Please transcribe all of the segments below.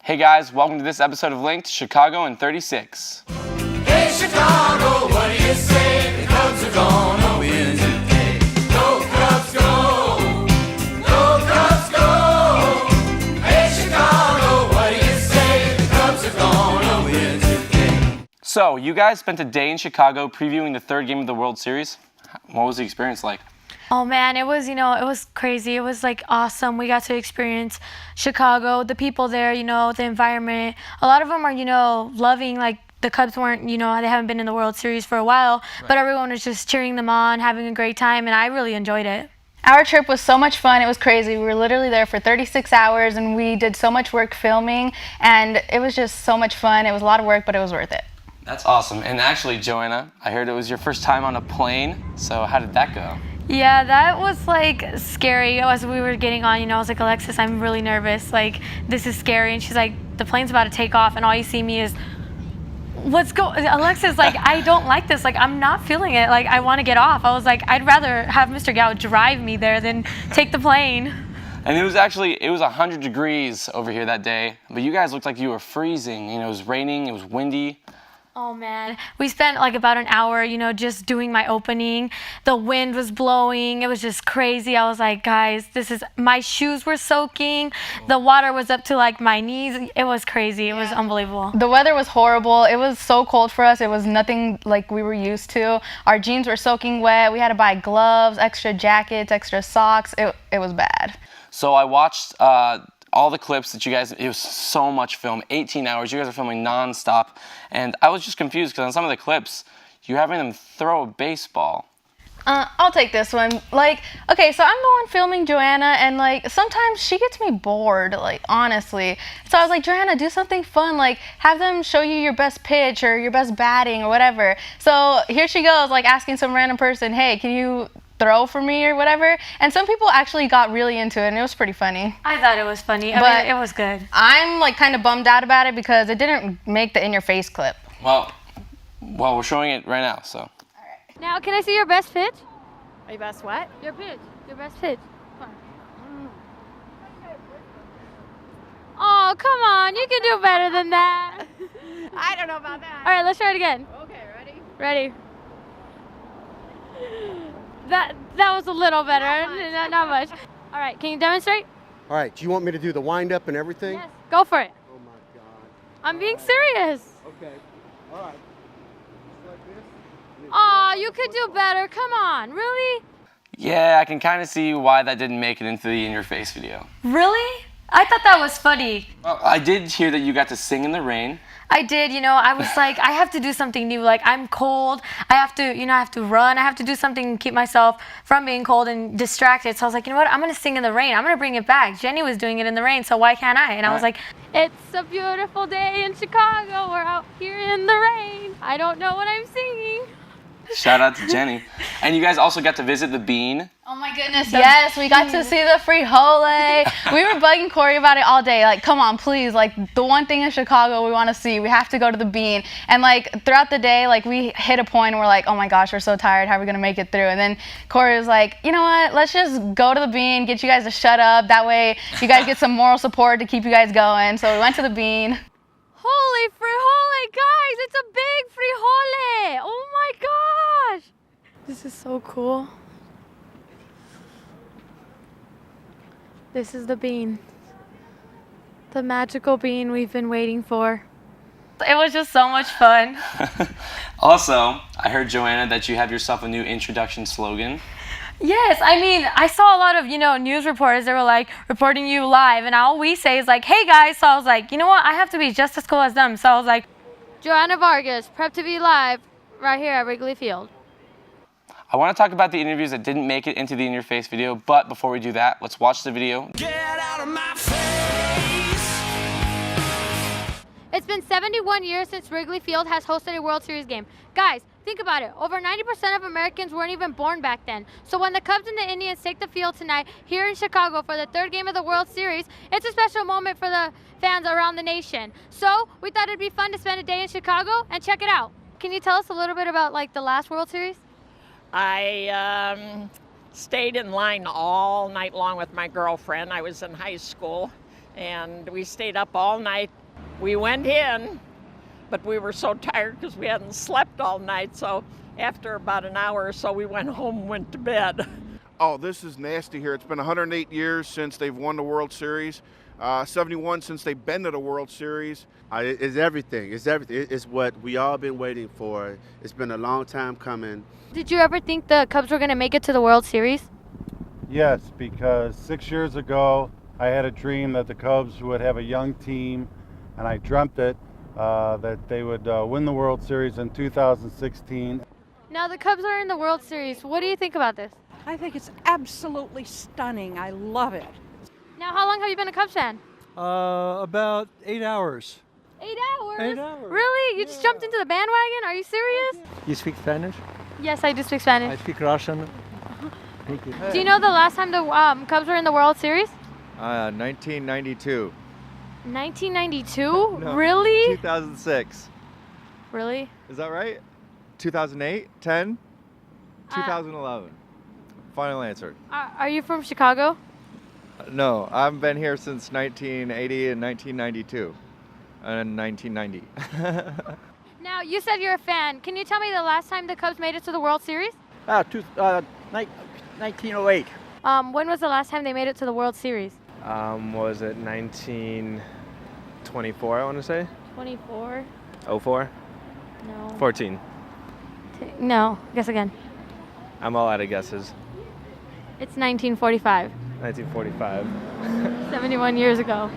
Hey guys, welcome to this episode of Linked, Chicago in 36. Hey Chicago, what do you say? The Cubs are gonna win today. Go Cubs, go! Go Cubs, go! Hey Chicago, what do you say? The Cubs are gonna win today. So, you guys spent a day in Chicago previewing the third game of the World Series. What was the experience like? Oh man, it was crazy. It was like awesome. We got to experience Chicago, the people there, the environment. A lot of them are, loving, like the Cubs weren't, they haven't been in the World Series for a while, but everyone was just cheering them on, having a great time, and I really enjoyed it. Our trip was so much fun. It was crazy. We were literally there for 36 hours and we did so much work filming, and it was just so much fun. It was a lot of work, but it was worth it. That's awesome. And actually, Joanna, I heard it was your first time on a plane, so how did that go? Yeah, that was like scary. As we were getting on, I was like, Alexis, I'm really nervous. Like, this is scary. And she's like, the plane's about to take off, and all you see me is, Alexis, like, I don't like this. Like, I'm not feeling it. Like, I want to get off. I was like, I'd rather have Mr. Gao drive me there than take the plane. And it was 100 degrees over here that day, but you guys looked like you were freezing. It was raining, it was windy. Oh man, we spent like about an hour, just doing my opening. The wind was blowing. It was just crazy. I was like, guys, my shoes were soaking. The water was up to like my knees. It was crazy. It was unbelievable. The weather was horrible. It was so cold for us. It was nothing like we were used to. Our jeans were soaking wet. We had to buy gloves, extra jackets, extra socks. It was bad. So I watched all the clips that you guys, it was so much film, 18 hours, you guys are filming non-stop, and I was just confused because on some of the clips, you're having them throw a baseball. I'll take this one. Like, okay, so I'm the one filming Joanna, and like, sometimes she gets me bored, like, honestly. So I was like, Joanna, do something fun, like, have them show you your best pitch or your best batting or whatever. So here she goes, like, asking some random person, hey, can you throw for me or whatever, and some people actually got really into it, and it was pretty funny. I thought it was funny, but it was good. I'm like kind of bummed out about it because it didn't make the in your face clip. Well, we're showing it right now, so. All right. Now, can I see your best pitch? Your best what? Your pitch. Your best pitch. Oh, come on, you can do better than that. I don't know about that. All right, let's try it again. Okay, ready? Ready. That was a little better, not much. All right, can you demonstrate? All right, do you want me to do the wind-up and everything? Yes, go for it. Oh my God. I'm being serious. Okay, all right. Just like this. Oh, you could do better. Come on, really? Yeah, I can kind of see why that didn't make it into the In Your Face video. Really? I thought that was funny. Well, I did hear that you got to sing in the rain. I did, I was like, I have to do something new. Like, I'm cold. I have to run. I have to do something to keep myself from being cold and distracted. So I was like, you know what? I'm going to sing in the rain. I'm going to bring it back. Jenny was doing it in the rain, so why can't I? And I was like, it's a beautiful day in Chicago. We're out here in the rain. I don't know what I'm singing. Shout out to Jenny. And you guys also got to visit the Bean. Oh my goodness, yes, we got to see the frijole. We were bugging Corey about it all day. Like, come on, please. Like, the one thing in Chicago we want to see, we have to go to the Bean. And like, throughout the day, like, we hit a point and we're like, oh my gosh, we're so tired. How are we going to make it through? And then Corey was like, you know what? Let's just go to the Bean, get you guys to shut up. That way you guys get some moral support to keep you guys going. So we went to the Bean. Holy frijole, guys, it's a big frijole. Oh my gosh. This is so cool. This is the bean. The magical bean we've been waiting for. It was just so much fun. Also, I heard, Joanna, that you have yourself a new introduction slogan. Yes, I mean, I saw a lot of, news reporters. They were like, reporting you live, and all we say is like, hey guys. So I was like, you know what? I have to be just as cool as them. So I was like, Joanna Vargas, preptv live, right here at Wrigley Field. I want to talk about the interviews that didn't make it into the In Your Face video, but before we do that, let's watch the video. Get out of my face. It's been 71 years since Wrigley Field has hosted a World Series game. Guys, think about it. Over 90% of Americans weren't even born back then. So when the Cubs and the Indians take the field tonight here in Chicago for the third game of the World Series, it's a special moment for the fans around the nation. So we thought it'd be fun to spend a day in Chicago and check it out. Can you tell us a little bit about like the last World Series? I stayed in line all night long with my girlfriend. I was in high school, and we stayed up all night. We went in, but we were so tired because we hadn't slept all night, so after about an hour or so, we went home and went to bed. Oh, this is nasty here. It's been 108 years since they've won the World Series, 71 since they've been to the World Series. It's everything. It's everything. It's what we all been waiting for. It's been a long time coming. Did you ever think the Cubs were going to make it to the World Series? Yes, because 6 years ago, I had a dream that the Cubs would have a young team, and I dreamt it, that they would win the World Series in 2016. Now the Cubs are in the World Series. What do you think about this? I think it's absolutely stunning. I love it. Now, how long have you been a Cubs fan? About 8 hours. 8 hours? 8 hours. Really? You just jumped into the bandwagon? Are you serious? You speak Spanish? Yes, I do speak Spanish. I speak Russian. Thank you. Do you know the last time the Cubs were in the World Series? 1992. 1992? No, Really? 2006. Really? Is that right? 2008? 10? 2011. Final answer. Are you from Chicago? No, I've been here since 1980 and 1992. And 1990. Now, you said you're a fan. Can you tell me the last time the Cubs made it to the World Series? 1908. When was the last time they made it to the World Series? Was it 1924, I want to say? 24? 04? No. 14. No, guess again. I'm all out of guesses. It's 1945. 1945. 71 years ago.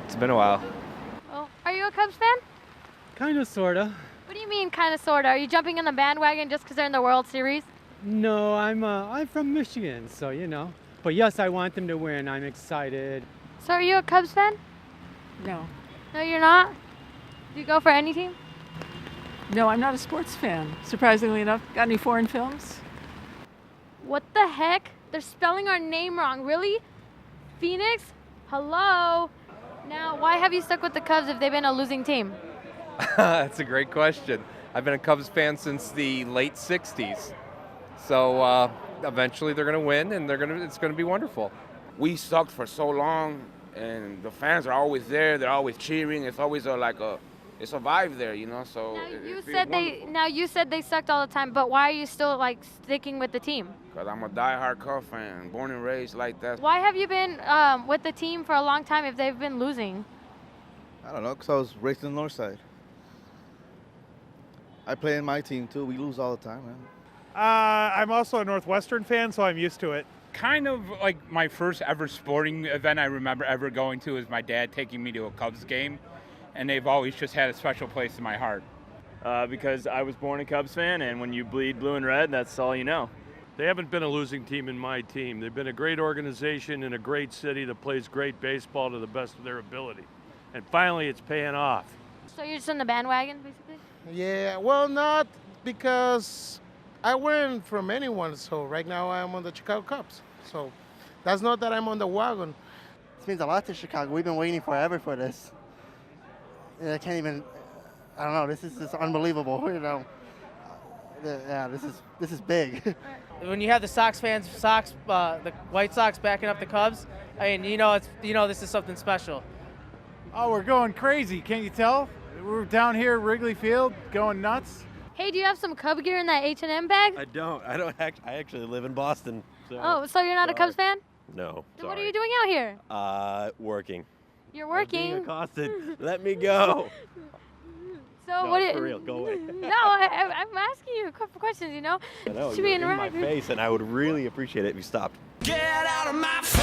It's been a while. Oh, are you a Cubs fan? Kind of, sorta. What do you mean, kind of, sort of? Are you jumping in the bandwagon just because they're in the World Series? No, I'm from Michigan, so you know. But yes, I want them to win. I'm excited. So are you a Cubs fan? No. No, you're not? Do you go for any team? No, I'm not a sports fan, surprisingly enough. Got any foreign films? What the heck? They're spelling our name wrong. Really? Phoenix? Hello? Now, why have you stuck with the Cubs if they've been a losing team? That's a great question. I've been a Cubs fan since the late 60s. So eventually they're going to win, and it's going to be wonderful. We sucked for so long, and the fans are always there. They're always cheering. It's always a vibe there, you know. So Now you said they sucked all the time, but why are you still sticking with the team? Because I'm a diehard Cubs fan, born and raised like that. Why have you been with the team for a long time if they've been losing? I don't know, because I was raised in the north side. I play in my team too. We lose all the time, man. I'm also a Northwestern fan, so I'm used to it. Kind of like my first ever sporting event I remember ever going to is my dad taking me to a Cubs game, and they've always just had a special place in my heart. Because I was born a Cubs fan, and when you bleed blue and red, that's all you know. They haven't been a losing team in my team. They've been a great organization in a great city that plays great baseball to the best of their ability. And finally, it's paying off. So you're just on the bandwagon, basically? Yeah, well, not because I went from anyone. So right now I'm on the Chicago Cubs. So that's not that I'm on the wagon. This means a lot to Chicago. We've been waiting forever for this. I can't even. I don't know. This is just unbelievable. You know. Yeah, this is big. When you have the the White Sox backing up the Cubs, I mean, this is something special. Oh, we're going crazy. Can't you tell? We're down here at Wrigley Field going nuts. Hey, do you have some Cub gear in that H&M bag? I don't. I actually live in Boston. So Oh, so you're not a Cubs fan? No. Then what are you doing out here? Working. You're working. I'm being accosted. Let me go. So No, what? for real, go away. No, I'm asking you a couple questions. You know. I know, Should be you're in my interactive. face, and I would really appreciate it if you stopped. Get out of my face.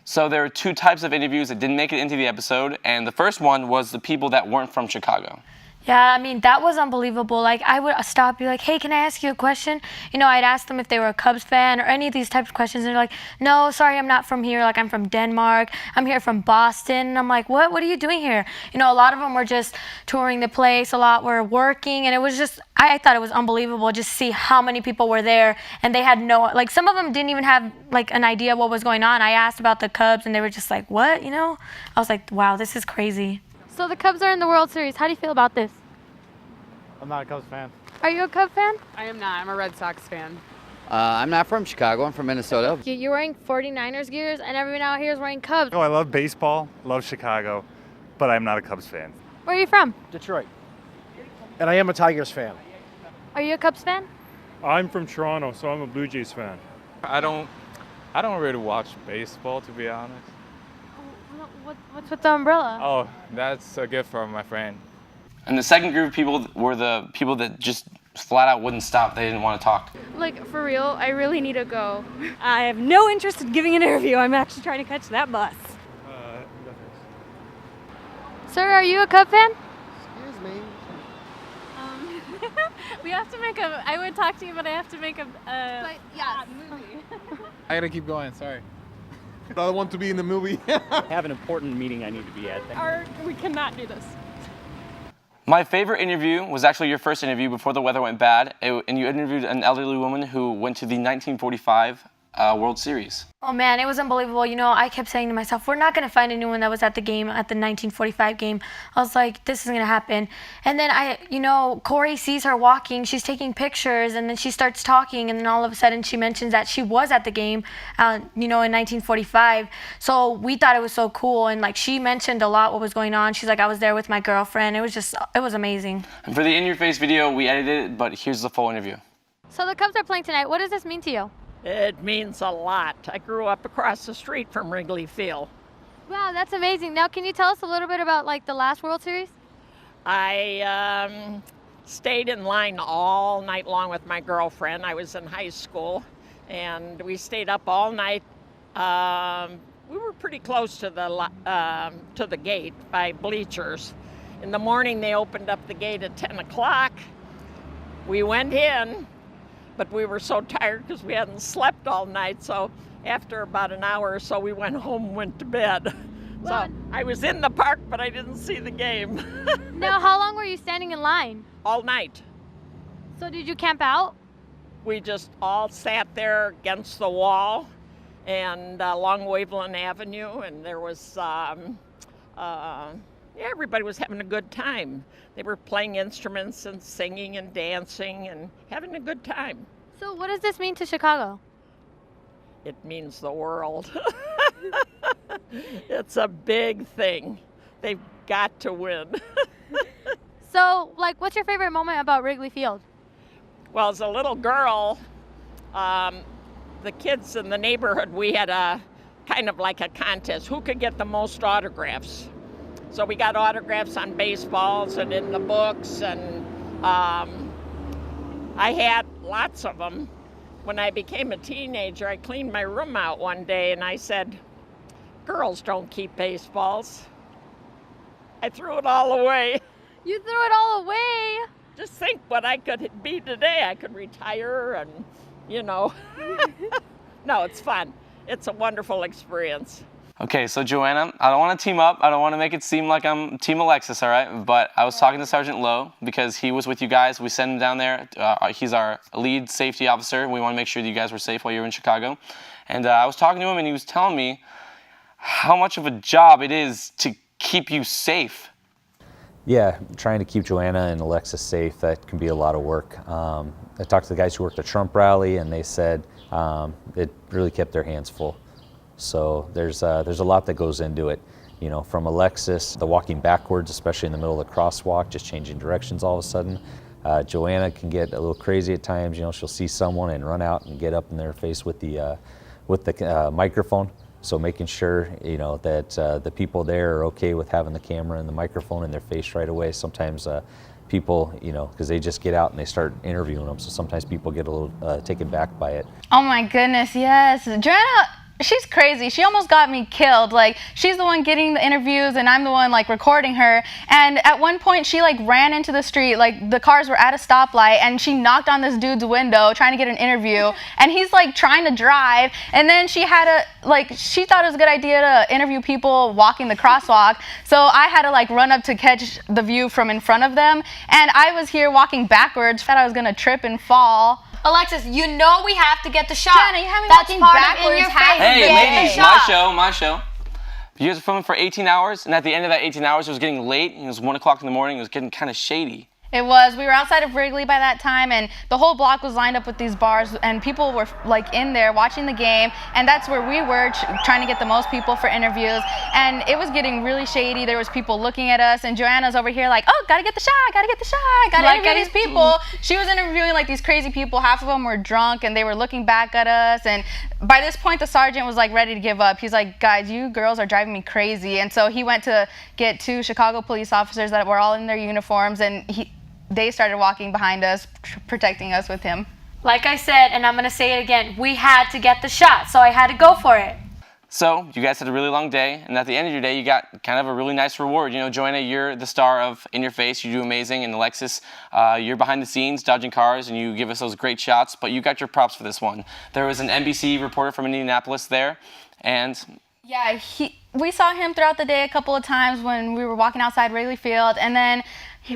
So there are two types of interviews that didn't make it into the episode, and the first one was the people that weren't from Chicago. Yeah, I mean, that was unbelievable. Like, I would stop, be like, hey, can I ask you a question? You know, I'd ask them if they were a Cubs fan or any of these types of questions. And they're like, no, sorry, I'm not from here. Like, I'm from Denmark. I'm here from Boston. And I'm like, what? What are you doing here? You know, a lot of them were just touring the place. A lot were working. And it was just, I thought it was unbelievable just to see how many people were there. And they had some of them didn't even have, an idea what was going on. I asked about the Cubs, and they were just like, what? You know? I was like, wow, this is crazy. So the Cubs are in the World Series. How do you feel about this? I'm not a Cubs fan. Are you a Cubs fan? I am not. I'm a Red Sox fan. I'm not from Chicago. I'm from Minnesota. You're wearing 49ers gears, and everyone out here is wearing Cubs. Oh, I love baseball, love Chicago, but I'm not a Cubs fan. Where are you from? Detroit. And I am a Tigers fan. Are you a Cubs fan? I'm from Toronto, so I'm a Blue Jays fan. I don't really watch baseball, to be honest. What's with the umbrella? Oh, that's a gift from my friend. And the second group of people were the people that just flat out wouldn't stop. They didn't want to talk. Like, for real, I really need to go. I have no interest in giving an interview. I'm actually trying to catch that bus. Sir, are you a Cub fan? Excuse me. We have to make a, I would talk to you, but I have to make a movie. I gotta keep going, sorry. I want to be in the movie. I have an important meeting I need to be at. We cannot do this. My favorite interview was actually your first interview before the weather went bad, and you interviewed an elderly woman who went to the 1945 World Series. Oh man, it was unbelievable. You know, I kept saying to myself, we're not going to find anyone that was at the game, at the 1945 game. I was like, this is going to happen. And then Corey sees her walking, she's taking pictures, and then she starts talking, and then all of a sudden she mentions that she was at the game, in 1945. So we thought it was so cool, and like she mentioned a lot what was going on. She's like, I was there with my girlfriend. It was amazing. And for the In Your Face video, we edited it, but here's the full interview. So the Cubs are playing tonight. What does this mean to you? It means a lot. I grew up across the street from Wrigley Field. Wow, that's amazing. Now, can you tell us a little bit about like the last World Series? I stayed in line all night long with my girlfriend. I was in high school, and we stayed up all night. We were pretty close to the gate by bleachers. In the morning, they opened up the gate at 10 o'clock. We went in, but we were so tired because we hadn't slept all night. So after about an hour or so, we went home and went to bed. So I was in the park, but I didn't see the game. Now, how long were you standing in line? All night. So did you camp out? We just all sat there against the wall and along Waveland Avenue, and there was, everybody was having a good time. They were playing instruments and singing and dancing and having a good time. So what does this mean to Chicago? It means the world. It's a big thing. They've got to win. So, like, what's your favorite moment about Wrigley Field? Well, as a little girl, the kids in the neighborhood, we had a kind of like a contest. Who could get the most autographs? So we got autographs on baseballs and in the books, and I had lots of them. When I became a teenager, I cleaned my room out one day and I said, girls don't keep baseballs. I threw it all away. You threw it all away? Just think what I could be today. I could retire and, No, it's fun. It's a wonderful experience. Okay, so Joanna, I don't want to team up. I don't want to make it seem like I'm Team Alexis, all right? But I was talking to Sergeant Lowe because he was with you guys. We sent him down there. He's our lead safety officer. We want to make sure that you guys were safe while you were in Chicago. And I was talking to him, and he was telling me how much of a job it is to keep you safe. Yeah, trying to keep Joanna and Alexis safe, that can be a lot of work. I talked to the guys who worked the Trump rally, and they said it really kept their hands full. So there's a lot that goes into it. From Alexis, the walking backwards, especially in the middle of the crosswalk, just changing directions all of a sudden. Joanna can get a little crazy at times. She'll see someone and run out and get up in their face with the microphone. So making sure, that the people there are okay with having the camera and the microphone in their face right away. Sometimes people, because they just get out and they start interviewing them. So sometimes people get a little taken back by it. Oh my goodness, yes. Joanna, she's crazy. She almost got me killed. Like, she's the one getting the interviews and I'm the one like recording her. And at one point she like ran into the street, like the cars were at a stoplight, and she knocked on this dude's window trying to get an interview. And he's like trying to drive. And then she she thought it was a good idea to interview people walking the crosswalk. So I had to like run up to catch the view from in front of them. And I was here walking backwards, thought I was gonna trip and fall. Alexis, you know we have to get the shot. Jenna, you haven't That's walking part backwards. of In Your Face. Hey, ladies, my show. You guys were filming for 18 hours, and at the end of that 18 hours, it was getting late, and it was 1 o'clock in the morning. It was getting kind of shady. It was. We were outside of Wrigley by that time, and the whole block was lined up with these bars, and people were like in there watching the game, and that's where we were trying to get the most people for interviews, and it was getting really shady. There was people looking at us, and Joanna's over here like, oh, gotta get the shot, gotta get the shot, gotta interview these people. She was interviewing like these crazy people. Half of them were drunk, and they were looking back at us, and by this point, the sergeant was like ready to give up. He's like, guys, you girls are driving me crazy, and so he went to get 2 Chicago police officers that were all in their uniforms, and they started walking behind us, protecting us with him. Like I said, and I'm going to say it again, we had to get the shot, so I had to go for it. So you guys had a really long day, and at the end of your day, you got kind of a really nice reward. You know, Joanna, you're the star of In Your Face. You do amazing. And Alexis, you're behind the scenes dodging cars, and you give us those great shots. But you got your props for this one. There was an NBC reporter from Indianapolis there, and yeah, we saw him throughout the day a couple of times when we were walking outside Wrigley Field, and then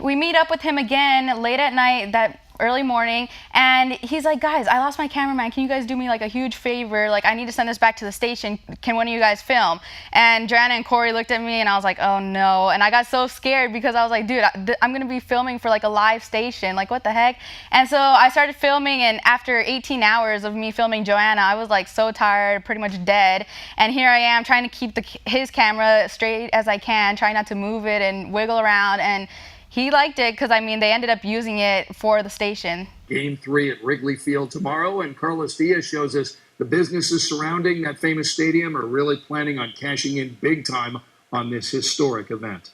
we meet up with him again late at night that early morning, and he's like, guys, I lost my cameraman. Can you guys do me like a huge favor? Like, I need to send this back to the station. Can one of you guys film? And Joanna and Corey looked at me, and I was like, oh no. And I got so scared because I was like, dude, I'm gonna be filming for like a live station. Like, what the heck? And so I started filming, and after 18 hours of me filming Joanna, I was like so tired, pretty much dead. And here I am trying to keep his camera straight as I can, trying not to move it and wiggle around. And he liked it because, I mean, they ended up using it for the station. Game 3 at Wrigley Field tomorrow, and Carlos Diaz shows us the businesses surrounding that famous stadium are really planning on cashing in big time on this historic event.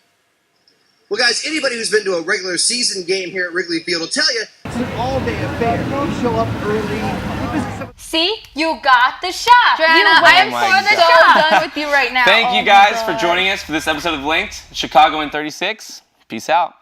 Well, guys, anybody who's been to a regular season game here at Wrigley Field will tell you it's an all-day affair. You show up early. See, you got the shot. Joanna, I am so done with you right now. Thank you guys for joining us for this episode of Linked, Chicago in 36. Peace out.